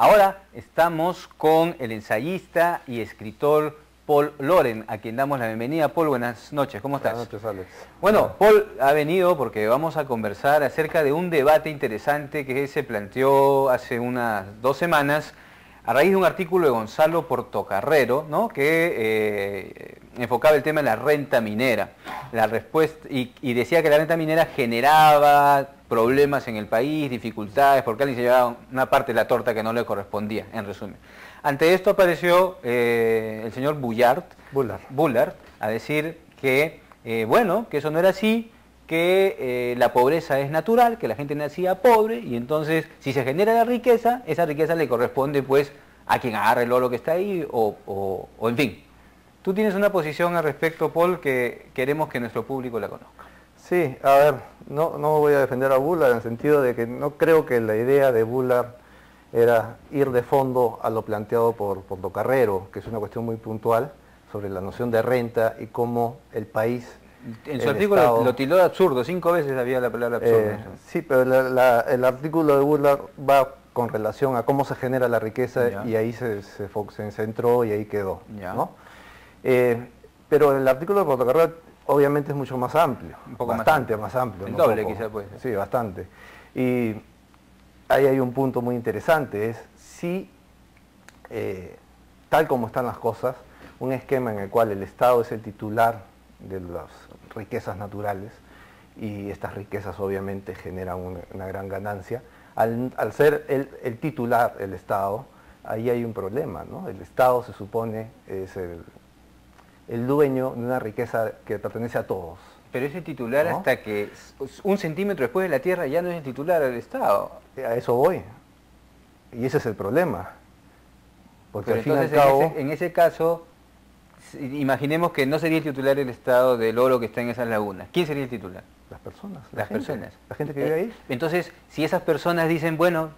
Ahora estamos con el ensayista y escritor Paul Loren, a quien damos la bienvenida. Paul, buenas noches, ¿cómo estás? Buenas noches, Alex. Bueno, Paul ha venido porque vamos a conversar acerca de un debate interesante que se planteó hace unas 2 semanas a raíz de un artículo de Gonzalo Portocarrero, ¿no?, que enfocaba el tema de la renta minera. La respuesta, y decía que la renta minera generaba problemas en el país, dificultades, porque alguien se llevaba una parte de la torta que no le correspondía, en resumen. Ante esto apareció el señor Bullard a decir que, bueno, que eso no era así, que la pobreza es natural, que la gente nacía pobre, y entonces si se genera la riqueza, esa riqueza le corresponde pues a quien agarre el oro que está ahí, o en fin. Tú tienes una posición al respecto, Paul, que queremos que nuestro público la conozca. Sí, a ver, no voy a defender a Bullard en el sentido de que no creo que la idea de Bullard era ir de fondo a lo planteado por Portocarrero, que es una cuestión muy puntual sobre la noción de renta y cómo el país... En su artículo Estado, lo tildó de absurdo, 5 veces había la palabra absurdo. Sí, pero el artículo de Bullard va con relación a cómo se genera la riqueza, ya, y ahí se centró y ahí quedó, ¿no? Pero el artículo de Portocarrero obviamente es mucho más amplio, bastante más amplio. El doble quizá puede ser. Sí, bastante. Y ahí hay un punto muy interesante, es si, tal como están las cosas, un esquema en el cual el Estado es el titular de las riquezas naturales, y estas riquezas obviamente generan una gran ganancia, al ser el titular, el Estado, ahí hay un problema, ¿no? El Estado se supone es el dueño de una riqueza que pertenece a todos. Pero ese titular, ¿no?, hasta que 1 centímetro después de la tierra ya no es el titular del Estado. A eso voy. Y ese es el problema. Porque pero al fin y al entonces cabo... en ese caso, imaginemos que no sería el titular del Estado del oro que está en esas lagunas. ¿Quién sería el titular? Las personas. Las personas. La gente que vive ahí. Entonces, si esas personas dicen, bueno,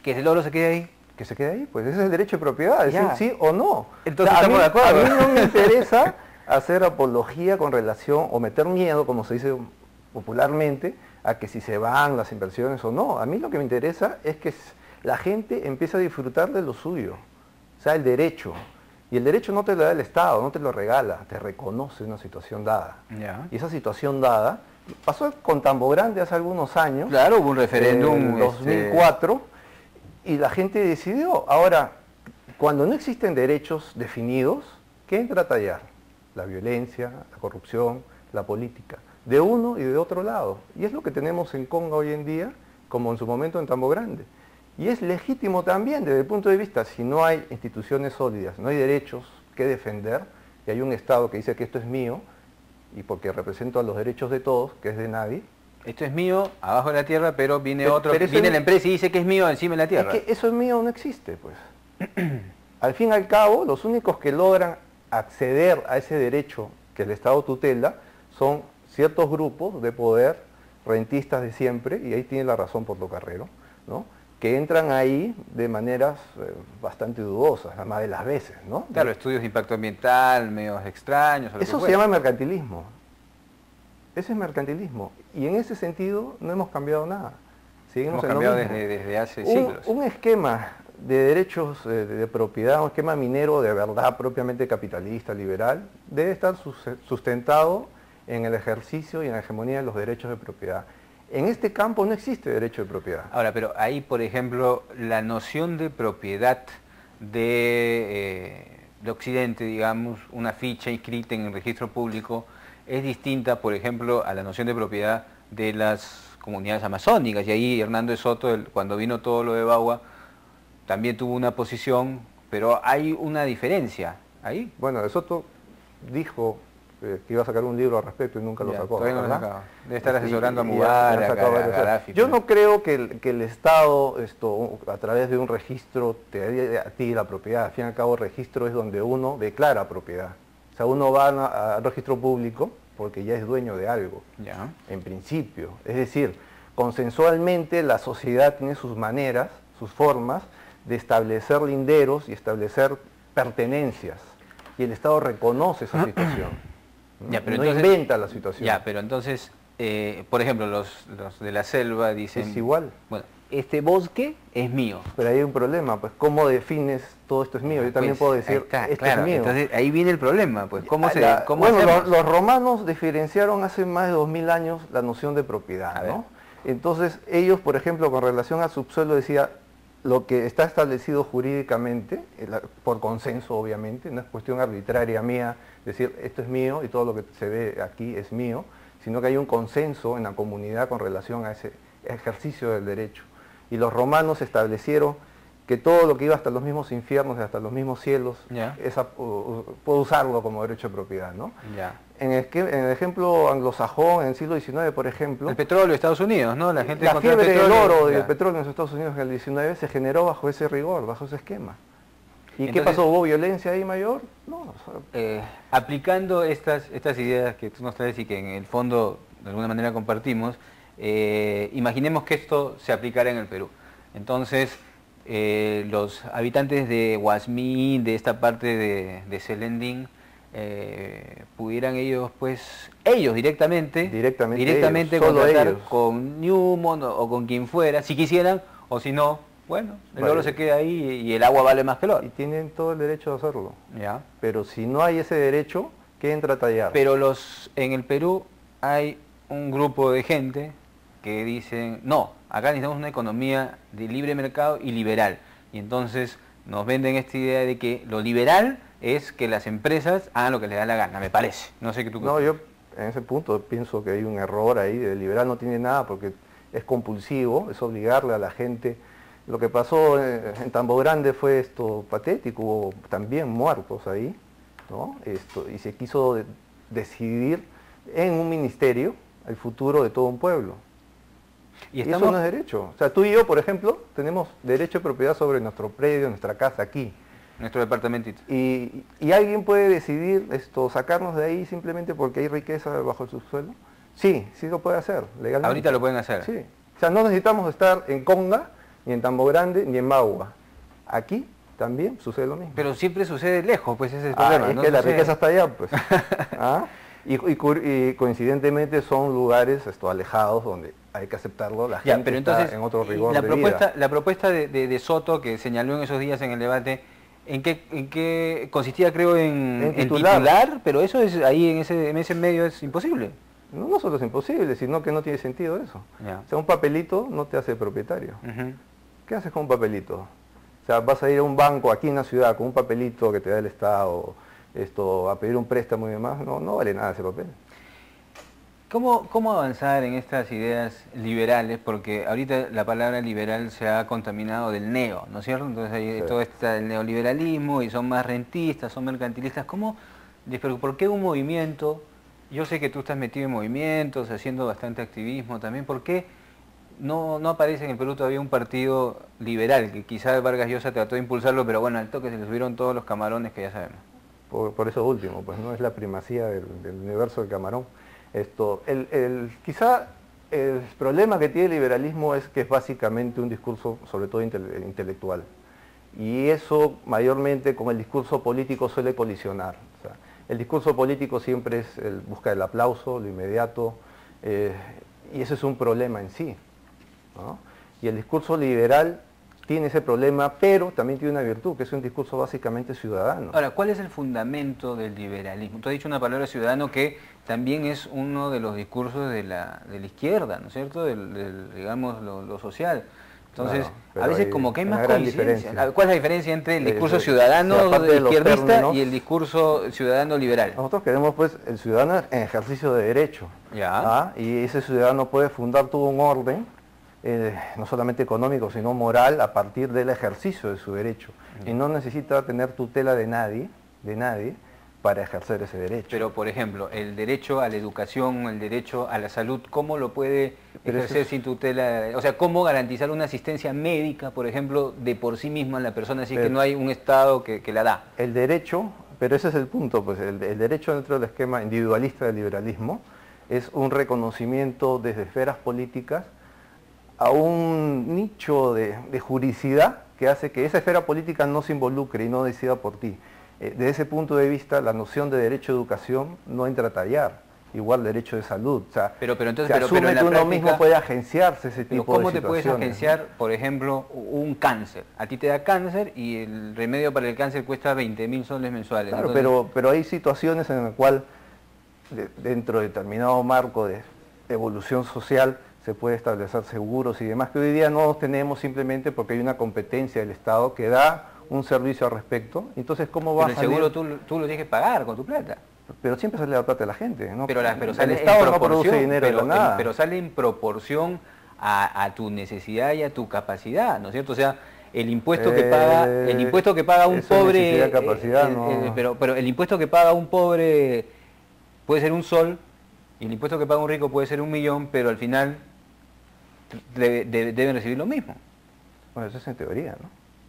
que el oro se quede ahí, que se quede ahí, pues ese es el derecho de propiedad, decir sí o no. Entonces, o sea, estamos de acuerdo. A mí no me interesa hacer apología con relación, o meter miedo, como se dice popularmente, a que si se van las inversiones o no. A mí lo que me interesa es que la gente empiece a disfrutar de lo suyo, o sea, el derecho. Y el derecho no te lo da el Estado, no te lo regala, te reconoce una situación dada. Ya. Y esa situación dada pasó con Tambo Grande hace algunos años. Claro, hubo un referéndum en 2004. Y la gente decidió. Ahora, cuando no existen derechos definidos, ¿qué entra a tallar? La violencia, la corrupción, la política, de uno y de otro lado. Y es lo que tenemos en Conga hoy en día, como en su momento en Tambo Grande. Y es legítimo también desde el punto de vista, si no hay instituciones sólidas, no hay derechos que defender, y hay un Estado que dice que esto es mío, y porque represento a los derechos de todos, que es de nadie. Esto es mío, abajo de la tierra, pero viene viene la empresa y dice que es mío encima de la tierra. Es que eso es mío no existe, pues. Al fin y al cabo, los únicos que logran acceder a ese derecho que el Estado tutela son ciertos grupos de poder, rentistas de siempre, y ahí tiene la razón Portocarrero, ¿no?, que entran ahí de maneras bastante dudosas, la más de las veces, ¿no? Claro, estudios de impacto ambiental, medios extraños. Eso se llama mercantilismo. Ese es mercantilismo. Y en ese sentido no hemos cambiado nada. Seguimos hemos cambiado desde hace siglos. Un esquema de derechos de propiedad, un esquema minero de verdad propiamente capitalista, liberal, debe estar sustentado en el ejercicio y en la hegemonía de los derechos de propiedad. En este campo no existe derecho de propiedad. Ahora, pero ahí, por ejemplo, la noción de propiedad de Occidente, digamos, una ficha inscrita en el registro público, es distinta, por ejemplo, a la noción de propiedad de las comunidades amazónicas. Y ahí Hernando de Soto, cuando vino todo lo de Bagua, también tuvo una posición, pero hay una diferencia ahí. Bueno, de Soto dijo que iba a sacar un libro al respecto y nunca lo sacó. Todavía no lo sacó. Debe estar asesorando a Mubarak, a Gaddafi. Yo no creo que el Estado, a través de un registro, te dé a ti la propiedad. Al fin y al cabo, el registro es donde uno declara propiedad. O sea, uno va al registro público porque ya es dueño de algo, ya, en principio. Es decir, consensualmente la sociedad tiene sus maneras, sus formas de establecer linderos y establecer pertenencias. Y el Estado reconoce esa situación. Ya, pero no entonces, inventa la situación. Ya, pero entonces por ejemplo, los de la selva dicen... Es igual. Bueno, este bosque es mío. Pero hay un problema, pues, ¿cómo defines todo esto es mío? Yo también Pues, puedo decir, está, esto claro, es mío. entonces ahí viene el problema, pues, ¿cómo Bueno, hacemos? los romanos diferenciaron hace más de 2000 años la noción de propiedad, ¿no? Entonces, ellos, por ejemplo, con relación al subsuelo, decía, lo que está establecido jurídicamente, por consenso obviamente, no es cuestión arbitraria mía, decir, esto es mío y todo lo que se ve aquí es mío, sino que hay un consenso en la comunidad con relación a ese ejercicio del derecho. Y los romanos establecieron que todo lo que iba hasta los mismos infiernos y hasta los mismos cielos, puedo usarlo como derecho de propiedad, ¿no? En el ejemplo anglosajón, en el siglo XIX, por ejemplo... El petróleo de Estados Unidos, ¿no? La fiebre del oro y el petróleo en los Estados Unidos en el XIX se generó bajo ese rigor, bajo ese esquema. ¿Y qué pasó? ¿Hubo violencia ahí mayor? No. Aplicando estas ideas que tú nos traes y que en el fondo de alguna manera compartimos, imaginemos que esto se aplicara en el Perú. Entonces, los habitantes de Huasmí, de esta parte de Selendín, pudieran ellos directamente contratar con Newmont o con quien fuera, si quisieran, o si no, bueno, el oro se queda ahí y el agua vale más que el oro. Y tienen todo el derecho de hacerlo. Pero si no hay ese derecho, ¿qué entra a tallar? Pero en el Perú hay un grupo de gente que dicen, no, acá necesitamos una economía de libre mercado y liberal. Y entonces nos venden esta idea de que lo liberal es que las empresas hagan lo que les da la gana, me parece. No sé qué tú... No, yo en ese punto pienso que hay un error ahí, de liberal no tiene nada porque es compulsivo, es obligarle a la gente. Lo que pasó en Tambo Grande fue esto patético, hubo también muertos ahí, ¿no? Y se quiso decidir en un ministerio el futuro de todo un pueblo. Y eso no es derecho. O sea, tú y yo, por ejemplo, tenemos derecho de propiedad sobre nuestro predio, nuestra casa aquí. Nuestro departamentito. Y alguien puede decidir sacarnos de ahí simplemente porque hay riqueza bajo el subsuelo. Sí, sí lo puede hacer, legalmente. Ahorita lo pueden hacer. Sí. O sea, no necesitamos estar en Conga, ni en Tambo Grande, ni en Magua. Aquí también sucede lo mismo. Pero siempre sucede lejos, pues ese es el problema. Es que la riqueza está allá, pues. Y coincidentemente son lugares alejados donde hay que aceptarlo, la gente pero entonces, está en otro rigor de vida. La propuesta de Soto, que señaló en esos días en el debate, ¿en qué consistía? Creo en titular, pero eso es ahí en ese medio es imposible. No solo es imposible, sino que no tiene sentido eso. O sea, un papelito no te hace propietario. ¿Qué haces con un papelito? O sea, vas a ir a un banco aquí en la ciudad con un papelito que te da el Estado, a pedir un préstamo y demás, no vale nada ese papel. ¿Cómo avanzar en estas ideas liberales? Porque ahorita la palabra liberal se ha contaminado del neo, ¿no es cierto? Entonces hay todo el neoliberalismo y son más rentistas, son mercantilistas. ¿Por qué un movimiento? Yo sé que tú estás metido en movimientos, haciendo bastante activismo también. ¿Por qué no aparece en el Perú todavía un partido liberal? Que quizás Vargas Llosa trató de impulsarlo, pero bueno, al toque se le subieron todos los camarones que ya sabemos. Por eso último, pues no es la primacía del universo del camarón. Quizá el problema que tiene el liberalismo es que es básicamente un discurso, sobre todo intelectual. Y eso mayormente con el discurso político suele colisionar. O sea, el discurso político siempre es busca el aplauso, lo inmediato, y eso es un problema en sí, ¿no? Y el discurso liberal tiene ese problema, pero también tiene una virtud, que es un discurso básicamente ciudadano. Ahora, ¿cuál es el fundamento del liberalismo? Tú has dicho una palabra ciudadano que también es uno de los discursos de la izquierda, ¿no es cierto? Digamos, lo social. Entonces, a veces como que hay más coincidencia. ¿Cuál es la diferencia entre el discurso ciudadano izquierdista y el discurso ciudadano liberal? Nosotros queremos, pues, el ciudadano en ejercicio de derecho. Y ese ciudadano puede fundar todo un orden, no solamente económico, sino moral, a partir del ejercicio de su derecho. Y no necesita tener tutela de nadie, para ejercer ese derecho. Pero, por ejemplo, el derecho a la educación, el derecho a la salud, ¿cómo lo puede ejercer sin tutela? O sea, ¿cómo garantizar una asistencia médica, por ejemplo, de por sí misma a la persona, así que no hay un Estado que la da? El derecho, pero ese es el punto, pues el derecho dentro del esquema individualista del liberalismo es un reconocimiento desde esferas políticas a un nicho de juridicidad que hace que esa esfera política no se involucre y no decida por ti. Desde ese punto de vista, la noción de derecho a educación no entra a tallar. igual derecho de salud. O sea, pero entonces, se asume pero en la que uno práctica, mismo puede agenciarse ese pero tipo ¿cómo de te puedes situaciones, agenciar, por ejemplo, un cáncer? A ti te da cáncer y el remedio para el cáncer cuesta 20.000 soles mensuales. Claro, Entonces, pero hay situaciones en las cuales dentro de determinado marco de evolución social se puede establecer seguros y demás, que hoy día no tenemos simplemente porque hay una competencia del Estado que da un servicio al respecto. Entonces, ¿cómo va a pero el salir? seguro tú lo tienes que pagar con tu plata. Pero siempre sale la plata de la gente, ¿no? Pero el sale Estado en no produce proporción, dinero de la nada. pero sale en proporción a tu necesidad y a tu capacidad, ¿no es cierto? O sea, el impuesto que paga un eso pobre, necesidad, capacidad, no. pero el impuesto que paga un pobre puede ser un sol y el impuesto que paga un rico puede ser 1.000.000, pero al final deben recibir lo mismo. Bueno, eso es en teoría, ¿no?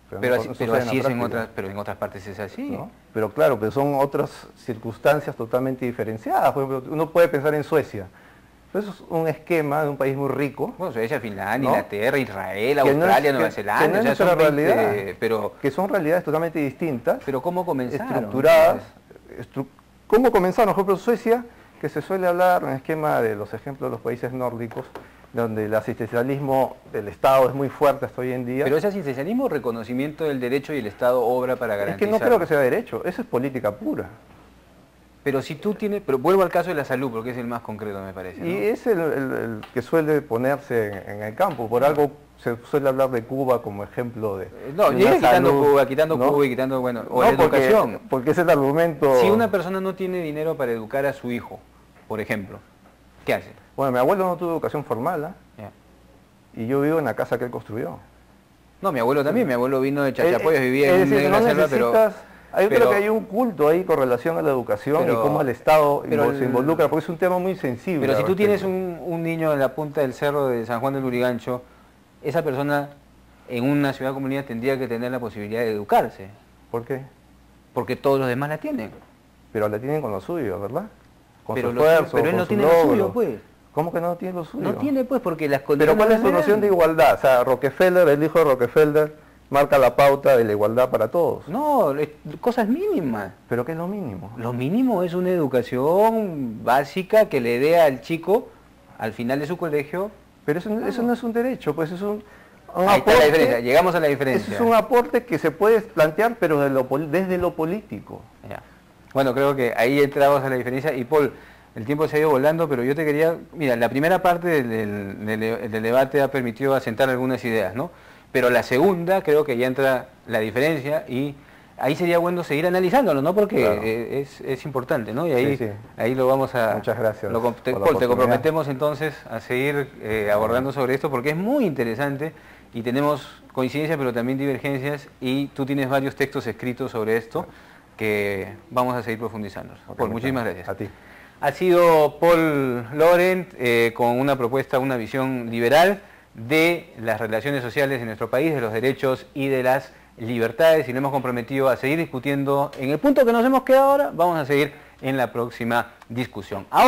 Pero no así sucede es práctica, pero en otras partes es así. ¿no? Pero claro, que son otras circunstancias totalmente diferenciadas. Por ejemplo, uno puede pensar en Suecia. Eso es un esquema de un país muy rico. Bueno, Suecia, Finlandia, ¿no? Israel, Que no Australia, es- Nueva que Zelanda, no es o sea, nuestra son 20, realidad, pero que son realidades totalmente distintas, ¿cómo comenzaron? estructuradas. ¿Cómo comenzaron? Por ejemplo, Suecia, que se suele hablar en el esquema de los ejemplos de los países nórdicos, donde el asistencialismo del Estado es muy fuerte hasta hoy en día. Pero ese asistencialismo o reconocimiento del derecho y el Estado obra para es garantizar. que no creo que sea derecho, eso es política pura. Pero si tú tienes, pero vuelvo al caso de la salud, porque es el más concreto, me parece, ¿no? Y es el que suele ponerse en el campo. Por algo se suele hablar de Cuba como ejemplo de No, de yo una quitando salud, Cuba, quitando ¿no? Cuba y quitando, bueno, o No, la educación. porque es el argumento... Si una persona no tiene dinero para educar a su hijo, por ejemplo, ¿qué hace? Bueno, mi abuelo no tuvo educación formal, ¿ah? Ya. Y yo vivo en la casa que él construyó. No, mi abuelo también, mi abuelo vino de Chachapoyas, vivía Es en decir, una no selva, pero... necesitas... Yo pero- creo que hay un culto ahí con relación a la educación Pero- y cómo el Estado pero se involucra, porque es un tema muy sensible. Pero si al tú tienes respecto. un niño en la punta del cerro de San Juan del Lurigancho, esa persona en una ciudad comunidad tendría que tener la posibilidad de educarse, ¿Por qué? porque todos los demás la tienen. Pero la tienen con lo suyo, ¿verdad? Con Pero su lo- esfuerzo, pero él con no su tiene lo logro. suyo, pues. ¿Cómo que no tiene lo suyo? No tiene, pues, porque las Pero condiciones... ¿cuál es su no le noción de dan. igualdad? O sea, Rockefeller, el hijo de Rockefeller, marca la pauta de la igualdad para todos. No, cosas mínimas. ¿Pero qué es lo mínimo? Lo mínimo es una educación básica que le dé al chico, al final de su colegio... Pero eso no es un derecho, pues es un Ahí está la diferencia, llegamos a la diferencia. Eso es un aporte que se puede plantear, pero desde lo político. Ya. Bueno, creo que ahí entramos a la diferencia. Y Paul, el tiempo se ha ido volando, pero yo te quería... Mira, la primera parte del debate ha permitido asentar algunas ideas, ¿no? Pero la segunda creo que ya entra la diferencia y ahí sería bueno seguir analizándolo, ¿no? Porque Claro. es importante, ¿no? Y ahí, Sí, sí. ahí lo vamos a... Muchas gracias Paul, por la te oportunidad. comprometemos entonces a seguir abordando sobre esto porque es muy interesante y tenemos coincidencias pero también divergencias y tú tienes varios textos escritos sobre esto que vamos a seguir profundizando. Ok, Paul, muchísimas muchas gracias. A ti. Ha sido Paul Laurent con una propuesta, una visión liberal de las relaciones sociales de nuestro país, de los derechos y de las libertades, y nos hemos comprometido a seguir discutiendo en el punto que nos hemos quedado ahora, vamos a seguir en la próxima discusión. Ahora